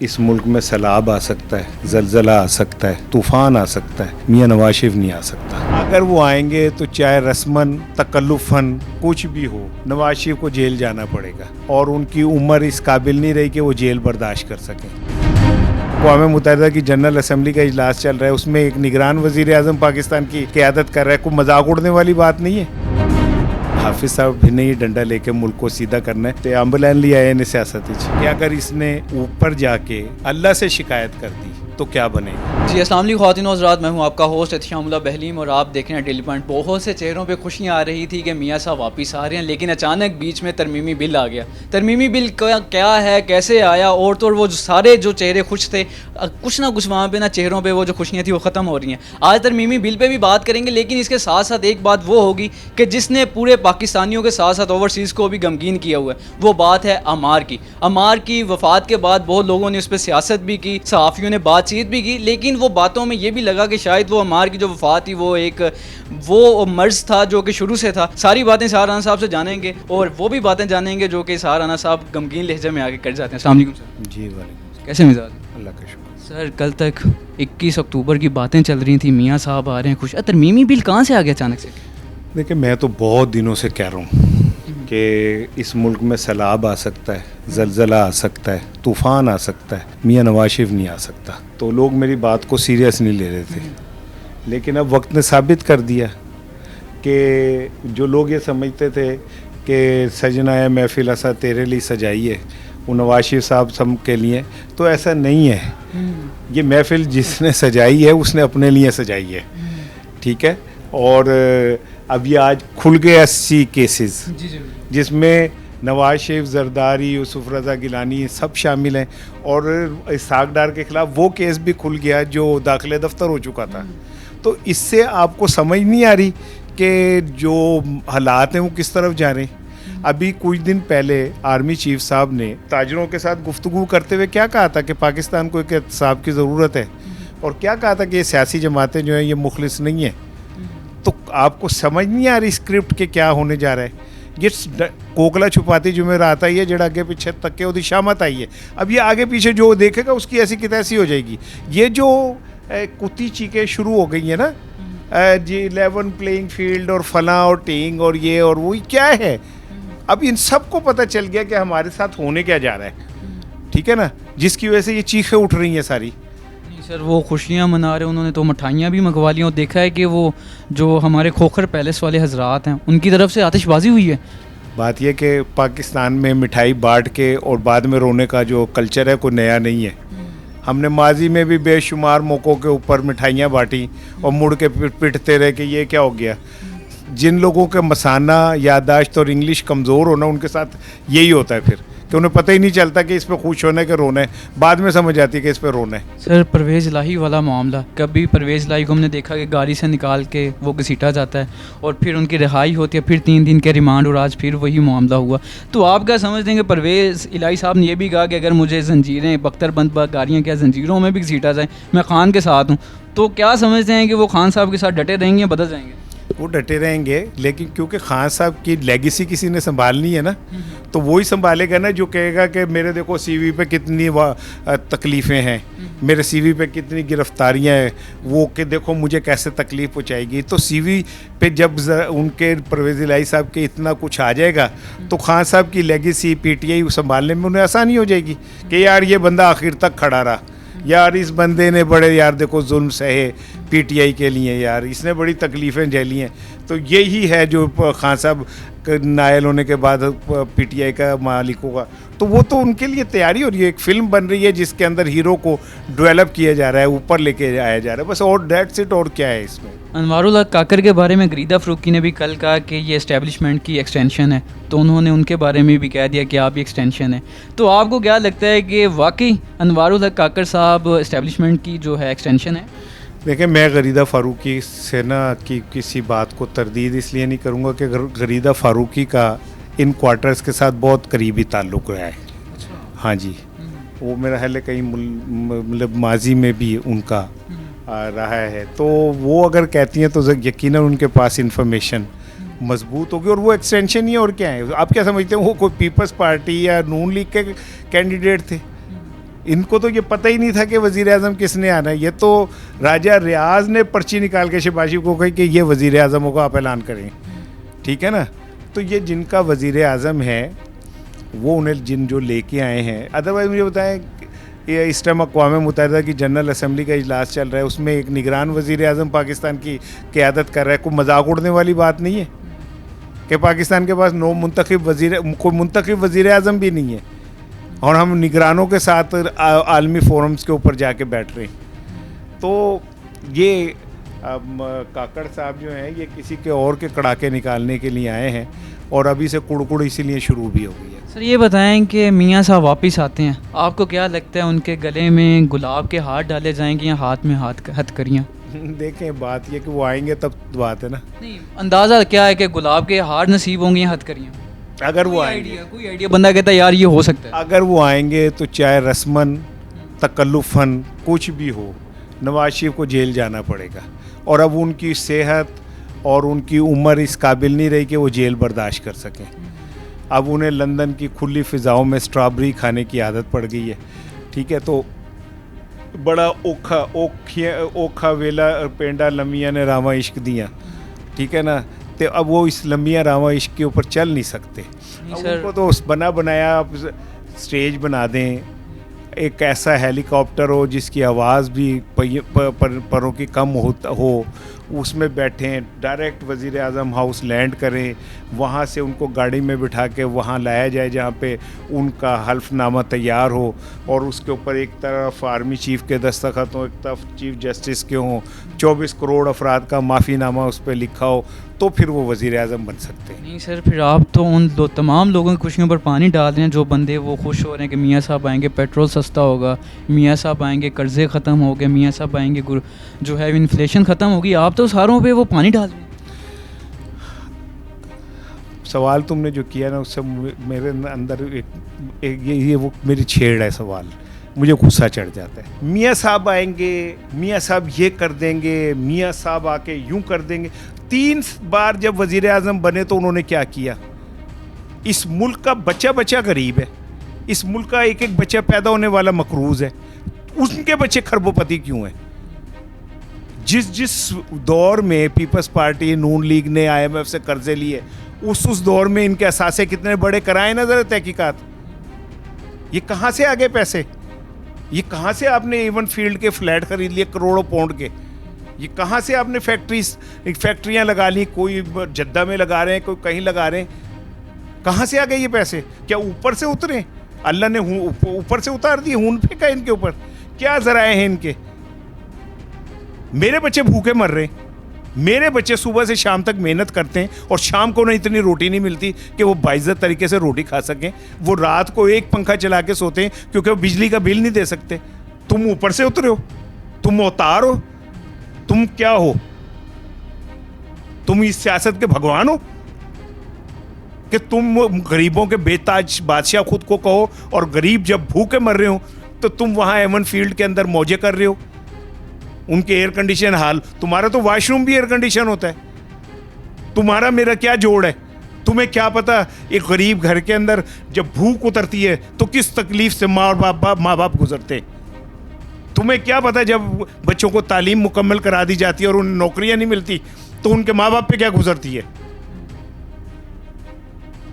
اس ملک میں سیلاب آ سکتا ہے، زلزلہ آ سکتا ہے، طوفان آ سکتا ہے، میاں نواز شریف نہیں آ سکتا۔ اگر وہ آئیں گے تو چاہے رسماً تکلفاً کچھ بھی ہو، نواز شریف کو جیل جانا پڑے گا، اور ان کی عمر اس قابل نہیں رہی کہ وہ جیل برداشت کر سکیں۔ اقوام متحدہ کی جنرل اسمبلی کا اجلاس چل رہا ہے، اس میں ایک نگران وزیر اعظم پاکستان کی قیادت کر رہا ہے، کوئی مذاق اڑنے والی بات نہیں ہے۔ حافظ صاحب بھی نہیں ڈنڈا لے کے ملک کو سیدھا کرنا ہے تے امبلین لی آئے نے سیاست کہ اگر اس نے اوپر جا کے اللہ سے شکایت کر دی تو کیا بنے گا۔ جی السلام علیکم خواتین و حضرات، میں ہوں آپ کا ہوسٹ احتشام اللہ بہلیم اور آپ دیکھ رہے ہیں ڈیلی پوائنٹ۔ بہت سے چہروں پہ خوشیاں آ رہی تھی کہ میاں صاحب واپس آ رہے ہیں، لیکن اچانک بیچ میں ترمیمی بل آ گیا۔ ترمیمی بل کیا ہے، کیسے آیا، اور تو وہ سارے جو چہرے خوش تھے، کچھ نہ کچھ وہاں پہ نا چہروں پہ وہ جو خوشیاں تھیں وہ ختم ہو رہی ہیں۔ آج ترمیمی بل پہ بھی بات کریں گے، لیکن اس کے ساتھ ساتھ ایک بات وہ ہوگی کہ جس نے پورے پاکستانیوں کے ساتھ ساتھ اوورسیز کو بھی غمگین کیا ہوا ہے، وہ بات ہے عمار کی۔ عمار کی وفات کے بعد بہت لوگوں نے اس پہ سیاست بھی کی، صحافیوں نے بات چیت بھی کی، لیکن وہ باتوں میں یہ بھی لگا کہ شاید وہ عمار کی جو وفات تھی وہ مرض تھا جو کہ شروع سے تھا۔ ساری باتیں سہار رانا صاحب سے جانیں گے، اور وہ بھی باتیں جانیں گے جو کہ سہار رانا صاحب غمگین لہجے میں آگے کر جاتے ہیں۔ السلام علیکم سر۔ جی وعلیکم، کیسے مزاج؟ اللہ کا شکر۔ سر کل تک 21 اکتوبر کی باتیں چل رہی تھیں، میاں صاحب آ رہے ہیں خوش، ترمیمی بل کہاں سے آ گیا اچانک سے؟ دیکھیں، میں تو بہت دنوں سے کہہ رہا ہوں کہ اس ملک میں سیلاب آ سکتا ہے، زلزلہ آ سکتا ہے، طوفان آ سکتا ہے، میاں نواز شریف نہیں آ سکتا۔ تو لوگ میری بات کو سیریس نہیں لے رہے تھے، لیکن اب وقت نے ثابت کر دیا کہ جو لوگ یہ سمجھتے تھے کہ سجنا ہے محفل ایسا تیرے لیے سجائی ہے، وہ نواز شریف صاحب سب کے لیے، تو ایسا نہیں ہے۔ یہ محفل جس نے سجائی ہے اس نے اپنے لیے سجائی ہے، ٹھیک ہے۔ اور اب یہ آج کھل گئے 80 کیسز، جس میں نواز شریف، زرداری، یوسف رضا گیلانی سب شامل ہیں، اور اسحاق ڈار کے خلاف وہ کیس بھی کھل گیا جو داخلہ دفتر ہو چکا تھا۔ تو اس سے آپ کو سمجھ نہیں آ رہی کہ جو حالات ہیں وہ کس طرف جا رہے ہیں۔ ابھی کچھ دن پہلے آرمی چیف صاحب نے تاجروں کے ساتھ گفتگو کرتے ہوئے کیا کہا تھا کہ پاکستان کو ایک احتساب کی ضرورت ہے، اور کیا کہا تھا کہ یہ سیاسی جماعتیں جو ہیں یہ مخلص نہیں ہیں۔ تو آپ کو سمجھ نہیں آ رہی اسکرپٹ کے کیا ہونے جا رہا ہے۔ یہ کوکلا چھپاتی جمعرات آئی ہے، جڑا آگے پیچھے تک کے وہ شامت آئی ہے۔ اب یہ آگے پیچھے جو دیکھے گا اس کی ایسی کی تیسی ہو جائے گی۔ یہ جو کتی چیخیں شروع ہو گئی ہیں نا، جی 11 پلینگ فیلڈ اور فلاں اور ٹینگ اور یہ اور وہی کیا ہے، اب ان سب کو پتہ چل گیا کہ ہمارے ساتھ ہونے کیا جا رہا ہے، ٹھیک ہے نا، جس کی وجہ سے یہ چیخیں اٹھ رہی ہیں ساری۔ سر وہ خوشیاں منا رہے ہیں، انہوں نے تو مٹھائیاں بھی منگوا لی، اور دیکھا ہے کہ وہ جو ہمارے کھوکھر پیلس والے حضرات ہیں ان کی طرف سے آتش بازی ہوئی ہے۔ بات یہ کہ پاکستان میں مٹھائی بانٹ کے اور بعد میں رونے کا جو کلچر ہے کوئی نیا نہیں ہے۔ ہم نے ماضی میں بھی بے شمار موقعوں کے اوپر مٹھائیاں بانٹی اور مڑ کے پٹتے رہے کہ یہ کیا ہو گیا۔ جن لوگوں کے مثانہ، یادداشت اور انگلش کمزور ہونا، ان کے ساتھ یہی ہوتا ہے پھر کہ انہیں پتہ ہی نہیں چلتا کہ اس پہ خوش ہونا ہے کہ رونا ہے، بعد میں سمجھ آتی ہے کہ اس پہ رونا ہے۔ سر پرویز الہی والا معاملہ، کبھی پرویز الہی کو ہم نے دیکھا کہ گاڑی سے نکال کے وہ گھسیٹا جاتا ہے اور پھر ان کی رہائی ہوتی ہے، پھر 3 دن کے ریمانڈ، اور آج پھر وہی معاملہ ہوا۔ تو آپ کیا سمجھتے ہیں کہ پرویز الہی صاحب نے یہ بھی کہا کہ اگر مجھے زنجیریں بختر بند گاڑیاں کیا زنجیروں میں بھی گھسیٹا جائیں، میں خان کے ساتھ ہوں، تو کیا سمجھتے ہیں کہ وہ خان صاحب کے ساتھ ڈٹے رہیں گے یا بدل جائیں گے؟ وہ ڈٹے رہیں گے، لیکن کیونکہ خان صاحب کی لیگیسی کسی نے سنبھالنی ہے نا، تو وہی سنبھالے گا نا جو کہے گا کہ میرے دیکھو سی وی پہ کتنی تکلیفیں ہیں، میرے سی وی پہ کتنی گرفتاریاں ہیں، وہ کہ دیکھو مجھے کیسے تکلیف پہنچائے گی۔ تو سی وی پہ جب ان کے پرویز الہی صاحب کے اتنا کچھ آ جائے گا تو خان صاحب کی لیگیسی پی ٹی آئی سنبھالنے میں انہیں آسانی ہو جائے گی کہ یار یہ بندہ آخر تک کھڑا رہا، یار اس بندے نے بڑے یار دیکھو ظلم سہے پی ٹی آئی کے لیے، یار اس نے بڑی تکلیفیں جھیلی ہیں۔ تو یہی ہے جو خان صاحب نائل ہونے کے بعد پی ٹی آئی کا مالکوں کا، تو وہ تو ان کے لیے تیاری ہو رہی ہے، ایک فلم بن رہی ہے جس کے اندر ہیرو کو ڈیولپ کیا جا رہا ہے، اوپر لے کے آیا جا رہا ہے، بس اور دیٹس اٹ، اور کیا ہے اس میں۔ انوار الحق کاکر کے بارے میں غریدہ فروکی نے بھی کل کہا کہ یہ اسٹیبلشمنٹ کی ایکسٹینشن ہے، تو انہوں نے ان کے بارے میں بھی کہہ دیا کہ آپ بھی ایکسٹینشن ہے۔ تو آپ کو کیا لگتا ہے کہ واقعی انوار الحق کاکر صاحب اسٹیبلشمنٹ کی جو ہے ایکسٹینشن ہے؟ دیکھیں، میں غریدہ فاروقی سے نا کی کسی بات کو تردید اس لیے نہیں کروں گا کہ غریدہ فاروقی کا ان کوارٹرز کے ساتھ بہت قریبی تعلق رہا ہے۔ ہاں جی، وہ میرا خیال ہے کہیں مطلب ماضی میں بھی ان کا رہا ہے، تو وہ اگر کہتی ہیں تو یقیناً ان کے پاس انفارمیشن مضبوط ہوگی، اور وہ ایکسٹینشن ہی ہے، اور کیا ہے۔ آپ کیا سمجھتے ہیں وہ کوئی پیپلز پارٹی یا نون لیگ کے کینڈیڈیٹ تھے؟ ان کو تو یہ پتہ ہی نہیں تھا کہ وزیر اعظم کس نے آنا ہے. یہ تو راجہ ریاض نے پرچی نکال کے شہباز کو کہی کہ یہ وزیر اعظم ہوگا, آپ اعلان کریں, ٹھیک ہے نا. تو یہ جن کا وزیر اعظم ہے وہ انہیں جو لے کے آئے ہیں. ادروائز مجھے بتائیں, یہ اس ٹائم اقوام متحدہ کی جنرل اسمبلی کا اجلاس چل رہا ہے, اس میں ایک نگران وزیر اعظم پاکستان کی قیادت کر رہا ہے. کوئی مذاق اڑنے والی بات نہیں ہے کہ پاکستان کے پاس کوئی منتخب وزیر اعظم بھی نہیں ہے اور ہم نگرانوں کے ساتھ عالمی فورمز کے اوپر جا کے بیٹھ رہے ہیں. تو یہ کاکڑ صاحب جو ہیں یہ کسی کے اور کے کڑاکے نکالنے کے لیے آئے ہیں اور ابھی سے کڑکڑ اسی لیے شروع بھی ہو گئی ہے. سر یہ بتائیں کہ میاں صاحب واپس آتے ہیں, آپ کو کیا لگتا ہے ان کے گلے میں گلاب کے ہاتھ ڈالے جائیں گے یا ہاتھ میں ہتھ کریاں؟ دیکھیں بات یہ کہ وہ آئیں گے تب بات ہے نا. نہیں, اندازہ کیا ہے کہ گلاب کے ہاتھ نصیب ہوں گے یا ہتھ کریاں؟ اگر وہ آئیں گے, کوئی آئیڈیا بندہ کہتا ہے یار یہ ہو سکتا ہے. اگر وہ آئیں گے تو چاہے رسماً تکلفاً کچھ بھی ہو نواز شریف کو جیل جانا پڑے گا. اور اب ان کی صحت اور ان کی عمر اس قابل نہیں رہی کہ وہ جیل برداشت کر سکیں. اب انہیں لندن کی کھلی فضاؤں میں اسٹرابری کھانے کی عادت پڑ گئی ہے, ٹھیک ہے. تو بڑا اوکھا ویلا پینڈا لمیاں نے راواں عشق دیاں, ٹھیک ہے نا. تو اب وہ اس لمیاں راواں عشق کے اوپر چل نہیں سکتے. اب ان کو تو بنا بنایا آپ اسٹیج بنا دیں, ایک ایسا ہیلی کاپٹر ہو جس کی آواز بھی پروں کی کم ہو, اس میں بیٹھیں, ڈائریکٹ وزیر اعظم ہاؤس لینڈ کریں, وہاں سے ان کو گاڑی میں بٹھا کے وہاں لایا جائے جہاں پہ ان کا حلف نامہ تیار ہو اور اس کے اوپر ایک طرف آرمی چیف کے دستخط ہوں, ایک طرف چیف جسٹس کے ہوں, 24 کروڑ افراد کا معافی نامہ اس پہ لکھا ہو, تو پھر وہ وزیر اعظم بن سکتے ہیں. نہیں سر, پھر آپ تو ان تمام لوگوں کی خوشیوں پر پانی ڈال رہے ہیں جو بندے وہ خوش ہو رہے ہیں کہ میاں صاحب آئیں گے پیٹرول سستا ہوگا, میاں صاحب آئیں گے قرضے ختم ہو گئے, میاں صاحب آئیں گے جو ہے انفلیشن ختم ہوگی. آپ تو ساروں پہ وہ پانی ڈال رہے ہیں. سوال تم نے جو کیا نا اس سے میرے اندر یہ وہ میری چھیڑ ہے سوال, مجھے غصہ چڑھ جاتا ہے. میاں صاحب آئیں گے, میاں صاحب یہ کر دیں گے, میاں صاحب آ کے یوں کر دیں گے. 3 بار جب وزیر اعظم بنے تو انہوں نے کیا کیا؟ اس ملک کا بچہ غریب ہے, اس ملک کا ایک بچہ پیدا ہونے والا مقروض ہے, ان کے بچے کھربوں پتی کیوں ہیں؟ جس دور میں پیپلز پارٹی نون لیگ نے IMF سے قرضے لیے اس دور میں ان کے اثاثے کتنے بڑے کرائے نا ذرا تحقیقات. یہ کہاں سے آگے پیسے؟ یہ کہاں سے آپ نے ایون فیلڈ کے فلیٹ خرید لیے کروڑوں پاؤنڈ کے؟ یہ کہاں سے آپ نے فیکٹریاں لگا لی؟ کوئی جدہ میں لگا رہے ہیں, کوئی کہیں لگا رہے ہیں. کہاں سے آ گئے یہ پیسے؟ کیا اوپر سے اترے؟ اللہ نے اوپر سے اتار دیے, ہون پھینکا ان کے اوپر؟ کیا ذرائع ہیں ان کے؟ میرے بچے بھوکے مر رہے ہیں, میرے بچے صبح سے شام تک محنت کرتے ہیں اور شام کو انہیں اتنی روٹی نہیں ملتی کہ وہ باعزت طریقے سے روٹی کھا سکیں. وہ رات کو ایک پنکھا چلا کے سوتے ہیں کیونکہ وہ بجلی کا بل نہیں دے سکتے. تم اوپر سے اترے ہو, تم اوتار ہو, تم کیا ہو؟ تم اس سیاست کے بھگوان ہو کہ تم غریبوں کے بے تاج بادشاہ خود کو کہو, اور غریب جب بھوکے مر رہے ہو تو تم وہاں ایون فیلڈ کے اندر موجے کر رہے ہو. ان کے ایئر کنڈیشن حال, تمہارا تو واش روم بھی ایئر کنڈیشن ہوتا ہے. تمہارا میرا کیا جوڑ ہے؟ تمہیں کیا پتا ایک غریب گھر کے اندر جب بھوک اترتی ہے تو کس تکلیف سے ماں باپ گزرتے. تمہیں کیا پتا جب بچوں کو تعلیم مکمل کرا دی جاتی ہے اور انہیں نوکریاں نہیں ملتی تو ان کے ماں باپ پہ کیا گزرتی ہے.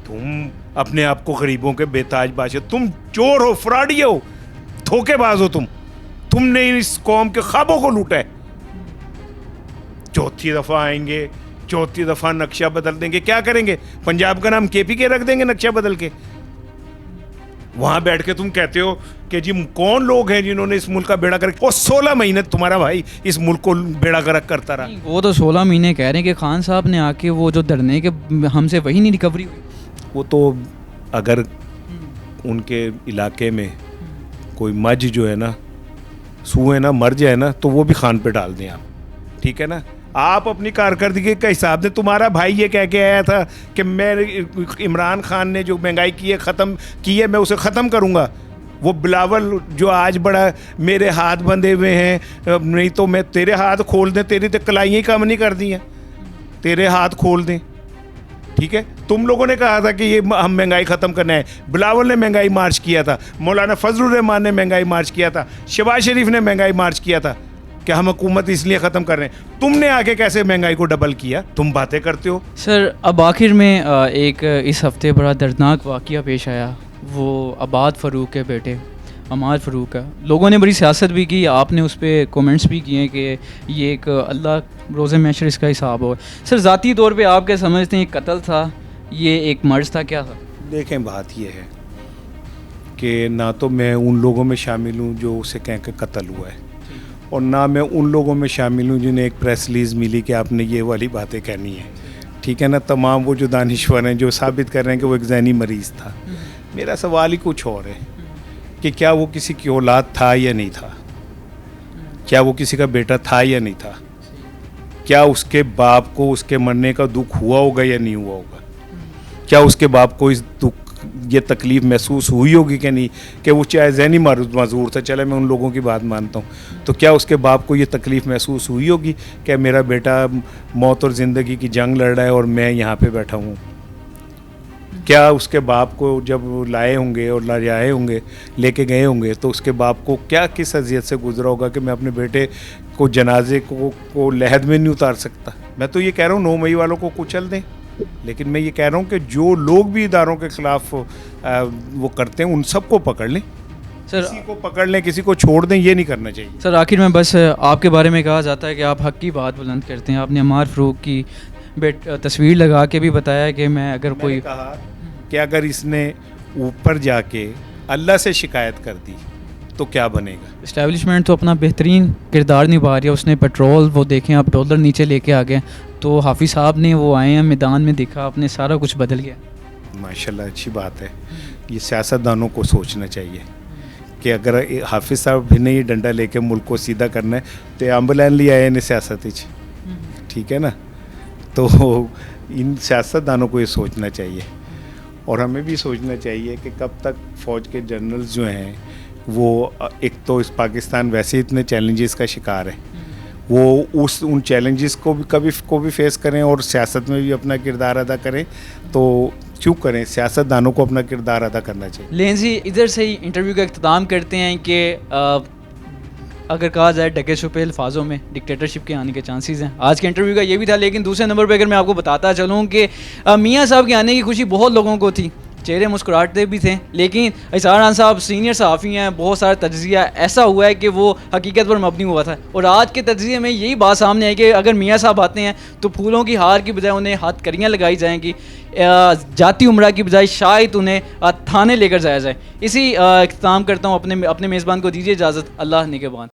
تم اپنے آپ کو غریبوں کے بے تاج بادشاہ, تم چور ہو, فراڈی ہو, دھوکے باز ہو. تم نے اس قوم کے خوابوں کو لوٹا ہے. 4تھی دفعہ آئیں گے, 4تھی دفعہ نقشہ بدل دیں گے. کیا کریں گے؟ پنجاب کا نام KPK رکھ دیں گے نقشہ بدل کے. وہاں بیٹھ کے تم کہتے ہو کہ جی کون لوگ ہیں جنہوں نے اس ملک کا بیڑا گرک, اور 16 مہینے تمہارا بھائی اس ملک کو بیڑا گرک کرتا رہا. وہ تو 16 مہینے کہہ رہے ہیں کہ خان صاحب نے آ کے وہ جو دھرنے کے ہم سے وہی نہیں ریکوری ہوئی. وہ تو اگر ان کے علاقے میں کوئی مجھ جو ہے نا سوئے نا مر جائے نا تو وہ بھی خان پہ ڈال دیں آپ, ٹھیک ہے نا. آپ اپنی کارکردگی کا حساب دیں. تمہارا بھائی یہ کہہ کے آیا تھا کہ میں عمران خان نے جو مہنگائی کی ہے ختم کی ہے, میں اسے ختم کروں گا. وہ بلاول جو آج بڑا میرے ہاتھ بندھے ہوئے ہیں, نہیں تو میں تیرے ہاتھ کھول دیں, تیری تو کلائیاں ہی کم نہیں کر دی ہیں, تیرے ہاتھ کھول دیں, ٹھیک ہے. تم لوگوں نے کہا تھا کہ یہ ہم مہنگائی ختم کرنا ہے, بلاول نے مہنگائی مارچ کیا تھا, مولانا فضل الرحمان نے مہنگائی مارچ کیا تھا, شہباز شریف نے مہنگائی مارچ کیا تھا کہ ہم حکومت اس لیے ختم کر رہے ہیں. تم نے آگے کیسے مہنگائی کو ڈبل کیا؟ تم باتیں کرتے ہو. سر اب آخر میں ایک اس ہفتے بڑا دردناک واقعہ پیش آیا, وہ عباد فاروق کے بیٹے عمار فاروق کا. لوگوں نے بڑی سیاست بھی کی, آپ نے اس پہ کومنٹس بھی کیے کہ یہ ایک اللہ روز محشر اس کا حساب ہو. سر ذاتی طور پہ آپ کیا سمجھتے ہیں, قتل تھا, یہ ایک مرض تھا, کیا تھا؟ دیکھیں بات یہ ہے کہ نہ تو میں ان لوگوں میں شامل ہوں جو اسے کہیں کہ قتل ہوا ہے, اور نہ میں ان لوگوں میں شامل ہوں جنہیں ایک پریس ریلیز ملی کہ آپ نے یہ والی باتیں کہنی ہیں. ٹھیک ہے نا, تمام وہ جو دانشور ہیں جو ثابت کر رہے ہیں کہ وہ ایک ذہنی مریض تھا. میرا سوال ہی کچھ اور ہے کہ کیا وہ کسی کی اولاد تھا یا نہیں تھا, کیا وہ کسی کا بیٹا تھا یا نہیں تھا, کیا اس کے باپ کو اس کے مرنے کا دکھ ہوا ہوگا یا نہیں ہوا ہوگا, کیا اس کے باپ کو اس دکھ یہ تکلیف محسوس ہوئی ہوگی کہ نہیں, کہ وہ چاہے ذہنی معذور تھا, چلے میں ان لوگوں کی بات مانتا ہوں, تو کیا اس کے باپ کو یہ تکلیف محسوس ہوئی ہوگی کہ میرا بیٹا موت اور زندگی کی جنگ لڑ رہا ہے اور میں یہاں پہ بیٹھا ہوں. کیا اس کے باپ کو جب لائے ہوں گے اور لائے ہوں گے لے کے گئے ہوں گے تو اس کے باپ کو کیا کس اذیت سے گزرا ہوگا کہ میں اپنے بیٹے کو جنازے کو لحد میں نہیں اتار سکتا. میں تو یہ کہہ رہا ہوں 9 مئی والوں کو کچل دیں, لیکن میں یہ کہہ رہا ہوں کہ جو لوگ بھی اداروں کے خلاف وہ کرتے ہیں ان سب کو پکڑ لیں. سر کسی کو پکڑ لیں, کسی کو چھوڑ دیں, یہ نہیں کرنا چاہیے. سر آخر میں بس آپ کے بارے میں کہا جاتا ہے کہ آپ حق کی بات بلند کرتے ہیں. آپ نے عمار فاروق کی تصویر لگا کے بھی بتایا کہ میں اگر میں کوئی نے کہا کہ اگر اس نے اوپر جا کے اللہ سے شکایت کر دی تو کیا بنے گا. اسٹیبلشمنٹ تو اپنا بہترین کردار نبھا رہی ہے. اس نے پیٹرول وہ دیکھیں آپ ڈالر نیچے لے کے آ گئے, تو حافظ صاحب نے وہ آئے ہیں میدان میں, دیکھا آپ نے سارا کچھ بدل گیا. ماشاءاللہ اچھی بات ہے. یہ سیاستدانوں کو سوچنا چاہیے کہ اگر حافظ صاحب نے یہ ڈنڈا لے کے ملک کو سیدھا کرنا ہے تو امبلین لے آئے نے سیاست. ٹھیک ہے نا, تو ان سیاستدانوں کو یہ سوچنا چاہیے, اور ہمیں بھی سوچنا چاہیے کہ کب تک فوج کے جنرلز جو ہیں وہ ایک تو اس پاکستان ویسے اتنے چیلنجز کا شکار ہے, وہ ان چیلنجز کو بھی فیس کریں اور سیاست میں بھی اپنا کردار ادا کریں. تو کیوں کریں, سیاستدانوں کو اپنا کردار ادا کرنا چاہیے. لین جی ادھر سے ہی انٹرویو کا اختتام کرتے ہیں کہ اگر کہا جائے ڈھکے چھپے الفاظوں میں ڈکٹیٹرشپ کے آنے کے چانسز ہیں. آج کے انٹرویو کا یہ بھی تھا, لیکن دوسرے نمبر پہ اگر میں آپ کو بتاتا چلوں کہ میاں صاحب کے آنے کی خوشی بہت لوگوں کو تھی, چہرے مسکراہٹے بھی تھے, لیکن اظہار خان صاحب سینئر صحافی ہیں, بہت سارا تجزیہ ایسا ہوا ہے کہ وہ حقیقت پر مبنی ہوا تھا, اور آج کے تجزیے میں یہی بات سامنے آئی کہ اگر میاں صاحب آتے ہیں تو پھولوں کی ہار کی بجائے انہیں ہاتھ کریاں لگائی جائیں گی, جاتی عمرہ کی بجائے شاید انہیں تھانے لے کر جایا جائے. اسی اختتام کرتا ہوں, اپنے میزبان کو دیجیے اجازت. اللہ نگہبان.